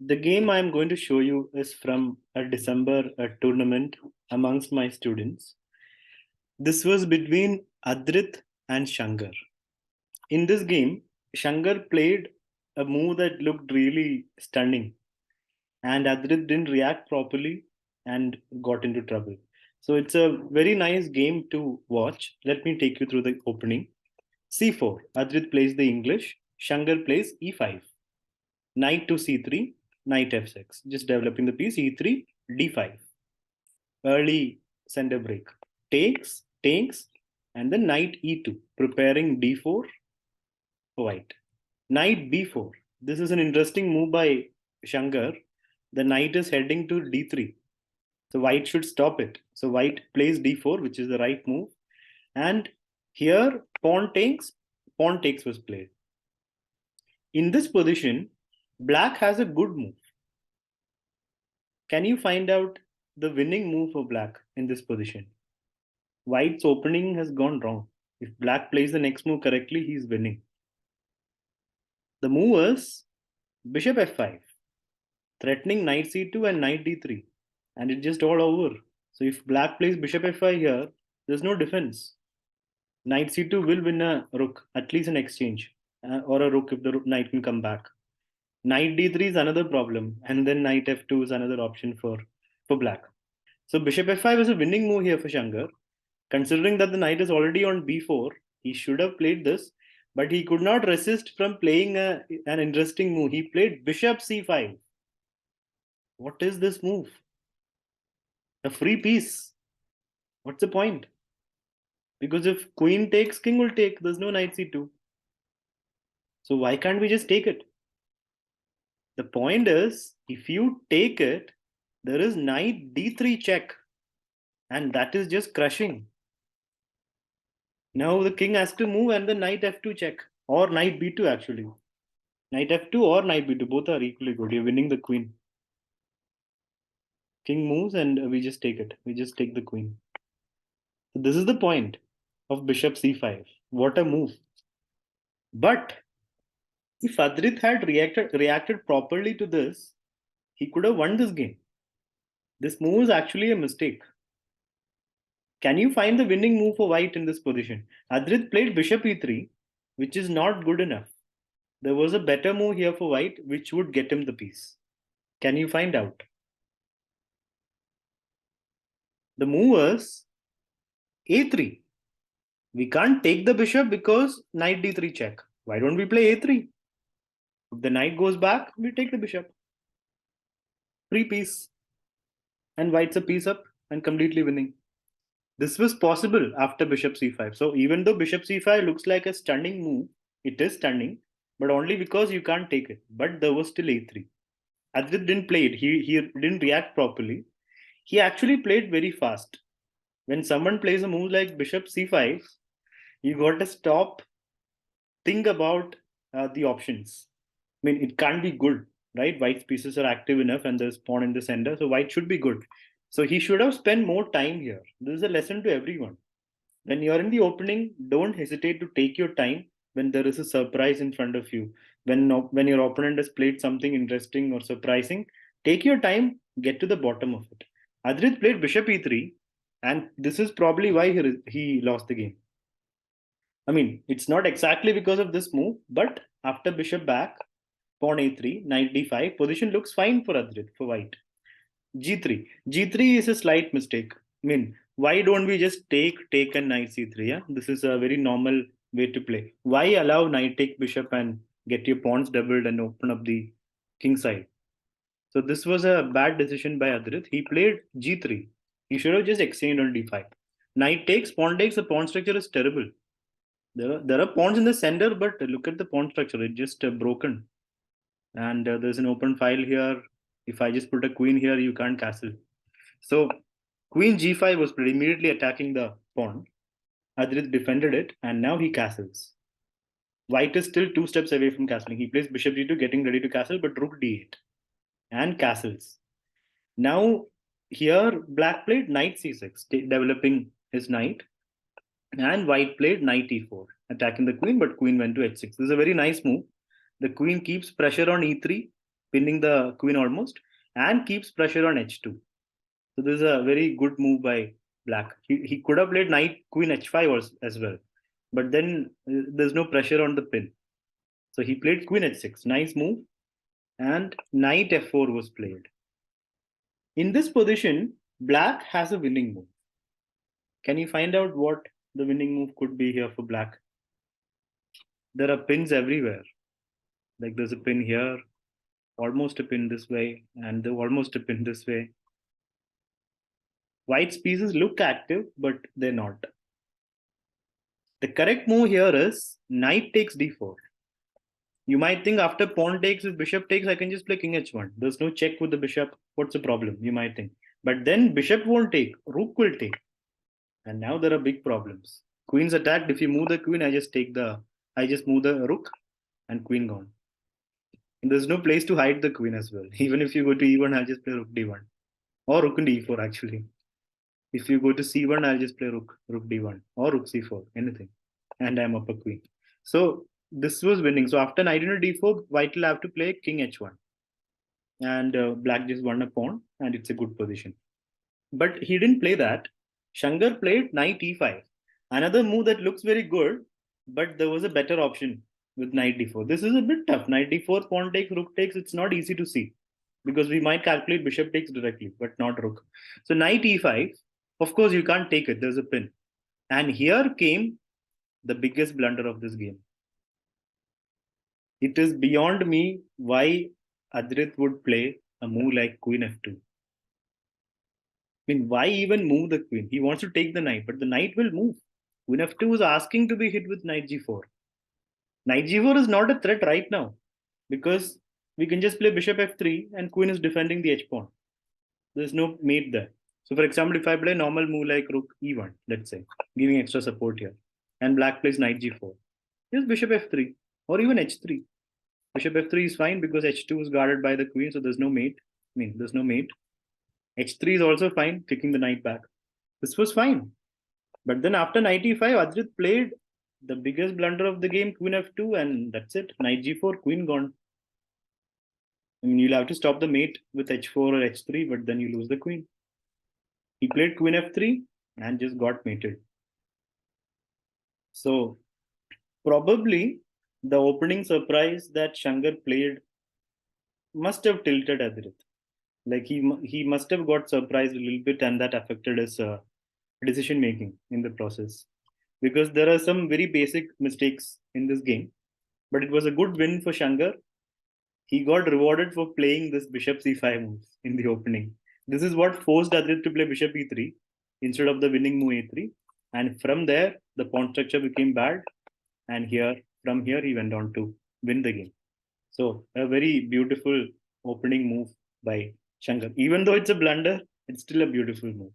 The game I am going to show you is from a December tournament amongst my students. This was between Adrit and Shankar. In this game, Shankar played a move that looked really stunning, and Adrit didn't react properly and got into trouble. So it's a very nice game to watch. Let me take you through the opening. C4. Adrit plays the English. Shankar plays E5. Knight to C3. Knight F6. Just developing the piece. E3. D5. Early center break. Takes, and then knight E2. Preparing D4 for white. Knight B4. This is an interesting move by Shankar. The knight is heading to D3. So white should stop it. So white plays D4, which is the right move. And here pawn takes was played. In this position, black has a good move. Can you find out the winning move for black in this position? White's opening has gone wrong. If black plays the next move correctly, he's winning. The move was bishop f5, threatening knight c2 and knight d3, and it's just all over. So if black plays bishop f5 here, there's no defense. Knight c2 will win a rook, at least an exchange, or a rook if the knight can come back. Knight d3 is another problem, and then knight f2 is another option for black. So bishop f5 is a winning move here for Shankar. Considering that the knight is already on b4, he should have played this, but he could not resist from playing an interesting move. He played bishop c5. What is this move? A free piece. What's the point? Because if queen takes, king will take. There's no knight c2. So why can't we just take it? The point is, if you take it, there is knight d3 check, and that is just crushing. Now the king has to move and the knight f2 check, or knight b2 actually. Knight f2 or knight b2, both are equally good. You're winning the queen. King moves and we just take it. We just take the queen. So this is the point of bishop c5. What a move. But if Adrit had reacted properly to this, he could have won this game. This move is actually a mistake. Can you find the winning move for white in this position? Adrit played bishop e3, which is not good enough. There was a better move here for white, which would get him the piece. Can you find out? The move was a3. We can't take the bishop because knight d3 check. Why don't we play a3? If the knight goes back, we take the bishop. Free piece. And white's a piece up and completely winning. This was possible after bishop c5. So even though bishop c5 looks like a stunning move, it is stunning, but only because you can't take it. But there was still a3. Adrit didn't play it. He didn't react properly. He actually played very fast. When someone plays a move like bishop c5, you got to stop, think about the options. I mean, it can't be good, right? White's pieces are active enough and there's pawn in the center, so white should be good. So he should have spent more time here. This is a lesson to everyone. When you're in the opening, don't hesitate to take your time when there is a surprise in front of you. When your opponent has played something interesting or surprising, take your time, get to the bottom of it. Adrit played bishop e3, and this is probably why he lost the game. I mean, it's not exactly because of this move, but after bishop back, pawn a3, knight d5, position looks fine for Adrit, for white. G3. G3 is a slight mistake. I mean, why don't we just take, and knight c3? Yeah, this is a very normal way to play. Why allow knight take bishop and get your pawns doubled and open up the king side? So this was a bad decision by Adrit. He played g3. He should have just exchanged on d5. Knight takes, pawn takes. The pawn structure is terrible. There are pawns in the center, but look at the pawn structure. It's just broken. And there's an open file here. If I just put a queen here, you can't castle. So queen g5 was immediately attacking the pawn. Adrit defended it, and now he castles. White is still 2 steps away from castling. He plays bishop g2, getting ready to castle, but rook d8 and castles. Now here black played knight c6, developing his knight, and white played knight e4, attacking the queen, but queen went to h6. This is a very nice move. The queen keeps pressure on e3, pinning the queen almost, and keeps pressure on h2. So this is a very good move by black. He could have played knight queen h5 as well, but then there's no pressure on the pin. So he played queen h6. Nice move, and knight f4 was played. In this position, black has a winning move. Can you find out what the winning move could be here for black? There are pins everywhere. Like there's a pin here, almost a pin this way, and almost a pin this way. White's pieces look active, but they're not. The correct move here is knight takes d4. You might think after pawn takes, if bishop takes, I can just play king h1. There's no check with the bishop. What's the problem? You might think. But then bishop won't take, rook will take. And now there are big problems. Queen's attacked. If you move the queen, I just move the rook and queen gone. And there's no place to hide the queen as well. Even if you go to e1, I'll just play rook d1. Or rook and e4 actually. If you go to c1, I'll just play rook d1 or rook c4, anything. And I'm up a queen. So this was winning. So after knight into d4, white will have to play king h1. And black just won a pawn, and it's a good position. But he didn't play that. Shankar played knight e5. Another move that looks very good, but there was a better option with knight d4. This is a bit tough. Knight d4, pawn takes, rook takes. It's not easy to see because we might calculate bishop takes directly, but not rook. So knight e5, of course, you can't take it. There's a pin. And here came the biggest blunder of this game. It is beyond me why Adrit would play a move like queen f2. I mean, why even move the queen? He wants to take the knight, but the knight will move. Queen f2 is asking to be hit with knight g4. Knight g4 is not a threat right now because we can just play bishop f3 and queen is defending the h pawn. There's no mate there. So, for example, if I play normal move like rook e1, let's say, giving extra support here, and black plays knight g4, just bishop f3 or even h3. Bishop f3 is fine because h2 is guarded by the queen, so there's no mate. I mean, there's no mate. h3 is also fine, kicking the knight back. This was fine. But then after knight e5, Adrit played the biggest blunder of the game, queen f2, and that's it. Knight g4, queen gone. I mean, you'll have to stop the mate with h4 or h3, but then you lose the queen. He played queen f3 and just got mated. So probably the opening surprise that Shankar played must have tilted Adrit. Like he must have got surprised a little bit, and that affected his decision making in the process. Because there are some very basic mistakes in this game, but it was a good win for Shankar. He got rewarded for playing this bishop c5 move in the opening. This is what forced Adrit to play bishop e3 instead of the winning move a3. And from there, the pawn structure became bad. And from here, he went on to win the game. So a very beautiful opening move by Shankar. Even though it's a blunder, it's still a beautiful move.